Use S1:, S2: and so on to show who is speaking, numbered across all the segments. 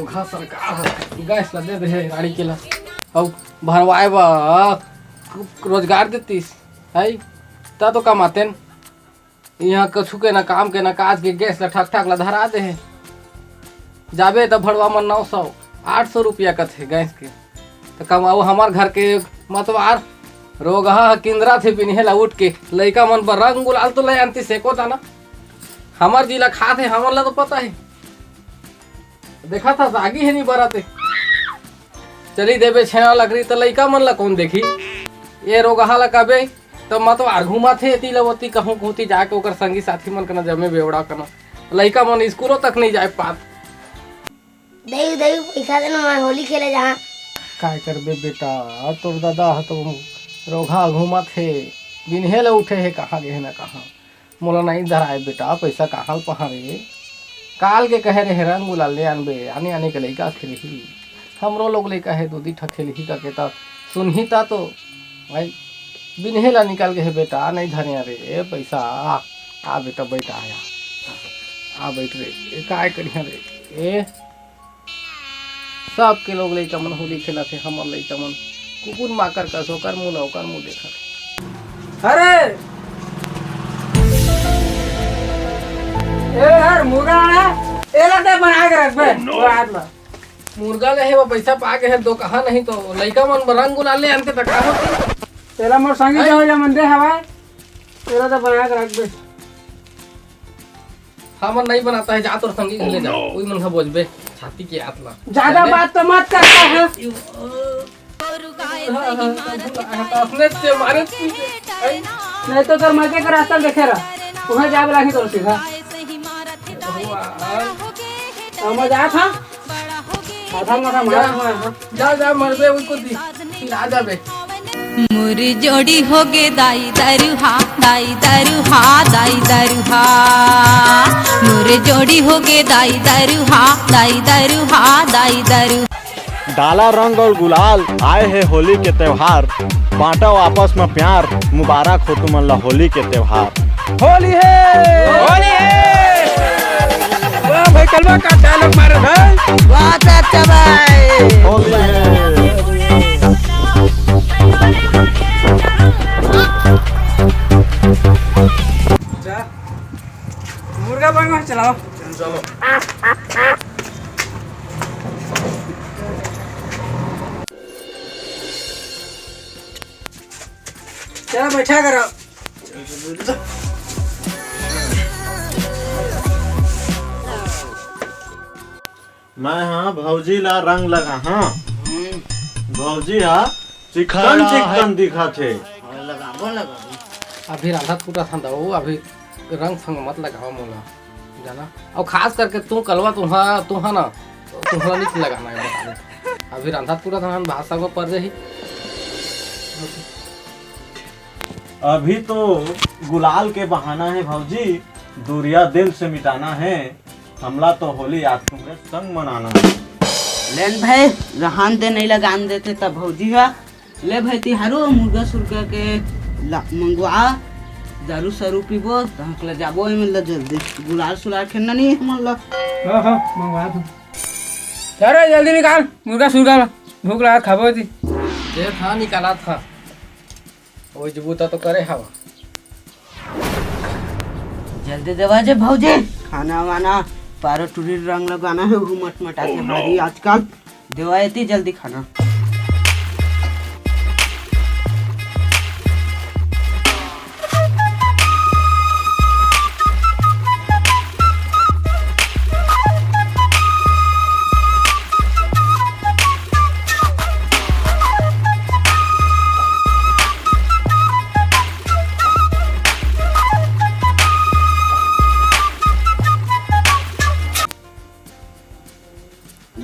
S1: रोगा सरकार गैस ला दे दे गाड़ी के ला और भरवाए बा रोजगार देतीस है ता तो कमाते न यहाँ कछु के ना काम के ना काज के गैस ला ठक ठक ला धरा दे है जाबे तो भरवा मन 900-800 रुपया का थे गैस के तो कमाओ हमार घर के मतवार रोगा किंदरा थे पिन्हेला उठ के लड़का मन पर रंग गुलाल तो ले अंति सेको था ना हमार जिला खाते हमर ला तो पता है देखा था आगे है नहीं बराते चली देवे छेना लकड़ी तो लड़का मन ला कौन देखी ये रोगा ला कबे तो मतवार घुमा थे ती लवती कहूँ कहती जाके ओकर संगी साथी मन कना जमे बेवड़ा करना लड़का मन स्कूलों तक नहीं जाए पात
S2: दही दही पैसा देना मैं होली खेले जहाँ
S1: काय करबे बेटा तोर दादा तो रोगा घुमा थे बिन्हे ले उठे है कहाँ गए ना कहाँ मोला नहीं धराए बेटा पैसा कहाँ पहाड़े काल के कहे रहे रंग गुलाल ले आनबे आने आने के लड़का खेली हमरो लोग लड़का है दूधी ठखेली का कहता सुनही ता तो भाई बिन्हे ला निकाल के है बेटा नहीं धरे रे पैसा आ बेटा बैठा आया आ बैठ रे काय करिया रे ए सबके लोग लड़का मन होली खेला थे हमर लड़का मन कुकुर माकर का सोकर मुँह देखा अरे ए यार मुर्गा है एला दे बना के रख बे मुर्गा ले है वो पैसा पा के है दो कहां नहीं तो लड़का मन रंग गुलाल ले आनते तक होती तेरा मोर संगी जो जा मन दे हवा एला दे बना के रख बे हमन नहीं बनाता है जा तोर संगी ले जा कोई मन का बोझबे छाती के आतला ज्यादा बात तो मत करता है अपने से मारे नहीं तो तोर मजे का रास्ता देखे रहा वहां जाब लागी तोर सीधा मजा था आधा मजा मारा जा जा मरबे उनको दी आ जाबे
S3: मोर जोड़ी होगे दाई दारू हा दाई दारू हा दाई दारू हा मोर जोड़ी होगे दाई दारू हा दाई दारू हा दाई दारू
S4: डाला रंग और गुलाल आए है होली के त्योहार बांटा आपस में प्यार मुबारक हो तुम ला होली के त्योहार
S1: होली है वाह भाई कलवा का डायलॉग मारे भाई
S5: बहुत अच्छा भाई
S4: होली है
S1: मुर्गा बंगा चलाओ चलो चलो बैठा करो
S4: मैं हाँ भौजी ला रंग लगा हाँ भौजी हाँ चिकन चिकन दिखा थे
S1: अभी राधा टूटा था दो अभी रंग फंग मत लगाओ मोला जाना और खास करके तू कलवा तुम्हारा ना तुम्हारा नहीं लगाना है बता दे अभी राधा टूटा था भाषा को पड़ रही
S4: अभी तो गुलाल के बहाना है भौजी दूरिया दिल से मिटाना है हमला तो होली आज तुम्हें संग मनाना है
S5: लेन भाई रहान दे नहीं लगान देते तब भौजी हा ले भाई तिहारो मुर्गा सुर्गा के मंगवा दारू सारू पीबो तहकला जाबो एमे जल्दी गुलाल सुलाल खेलना नहीं है मन ला
S1: हां मंगवा दो चलो जल्दी निकाल मुर्गा सुर्गा भूख लगा खाबो थी ये था निकाला था ओए जबूता तो करे हवा
S5: जल्दी देवा जे भौजी खाना वाना पारो टूरी रंग लगाना है घूमट मटा के भारी आजकल देवा इतनी जल्दी खाना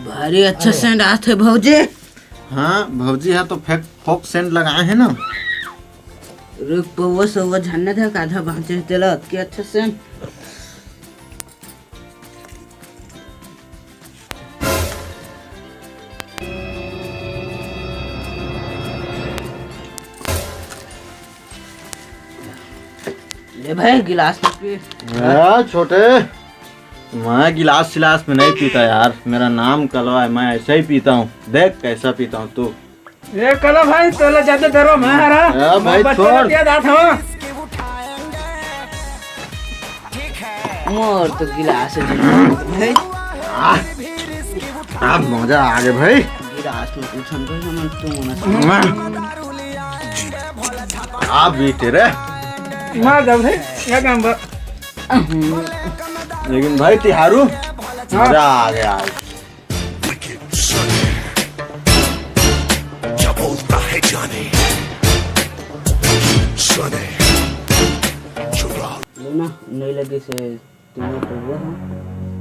S5: भारी अच्छा सेंट आते भौजी
S4: हाँ भौजी हाँ तो फोक सेंट लगाए हैं ना
S5: रुक पौवा सौवा झन्ने था आधा भांचे तेला के अच्छा सेंट ले भाई गिलास में पी
S4: छोटे मैं गिलास सिलास में नहीं पीता यार, मेरा नाम कलवा है, मैं ऐसे ही पीता हूँ। देख कैसा पीता हूँ तू।
S1: ये कलो भाई तोला जाते तेरो मैं हरा
S4: भाई छोड़।
S5: मोर तो गिलास है भाई,
S4: अब मजा आ गया भाई।
S5: गिलास में कुछ हम तो मन
S4: आप बीते रे,
S1: मार दो भाई क्या काम बा।
S4: लेकिन भाई तिहारू मजा आ गया आज।
S5: लेना नहीं लगे से तुम्हें तो वो है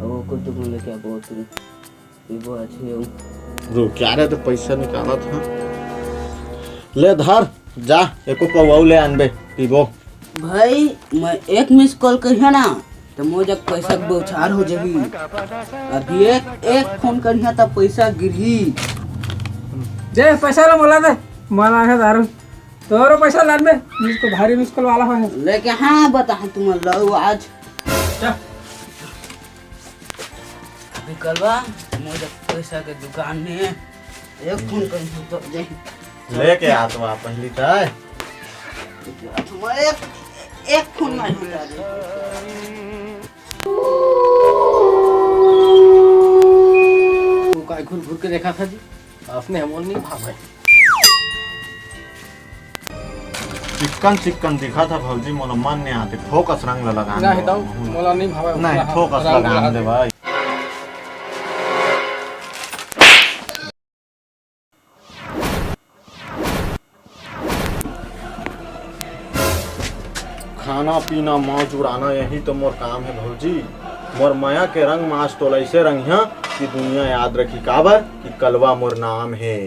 S5: और वो को तुम लेके आ बहुत तुम वो अच्छी है।
S4: रुक क्या रे, तो पैसा निकाला था। ले धर जा, एको पवाऊ ले आनबे पीबो।
S5: भाई मैं एक मिस कॉल करिया ना तो मोजक पैसा बौछार हो जाही। अभी एक फोन करिया तो पैसा गिरही।
S1: जे पैसा लो मोला दे, मला है दारू तोरो पैसा लाद में मुझको भारी मुश्किल वाला है
S5: लेके हाँ बता तुम लो आज अभी कलवा मोजक पैसा के दुकान में एक फोन करिया तो जाही
S4: लेके आ तो आप पहली चाय।
S5: एक फोन में बता दे।
S1: वो काय घूर घूर के देखा था जी, आपने हम नहीं भागा।
S4: चिकन चिकन दिखा था भौजी, मोला मन नहीं आते। फोकस रंग लगा
S1: नहीं तो मोला नहीं भागा।
S4: नहीं फोकस लगा दे भाई। खाना पीना मौज उड़ाना यही तो मोर काम है भौजी। मोर माया के रंग मास तो ऐसे रंग है कि दुनिया याद रखी काबर कि कलवा मोर नाम है।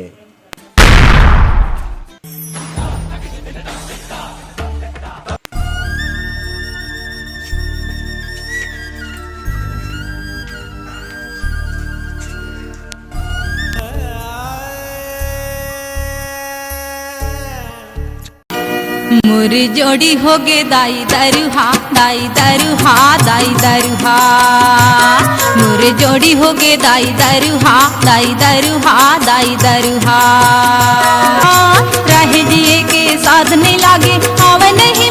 S3: मोर जोड़ी होगे दाई दरुहा दाई दरुहा दाई दरुहा। मोर जोड़ी होगे दाई दरुहा दाई दरुहा दाई दरुहा। रह जिए के साथ नहीं लागे आवे नहीं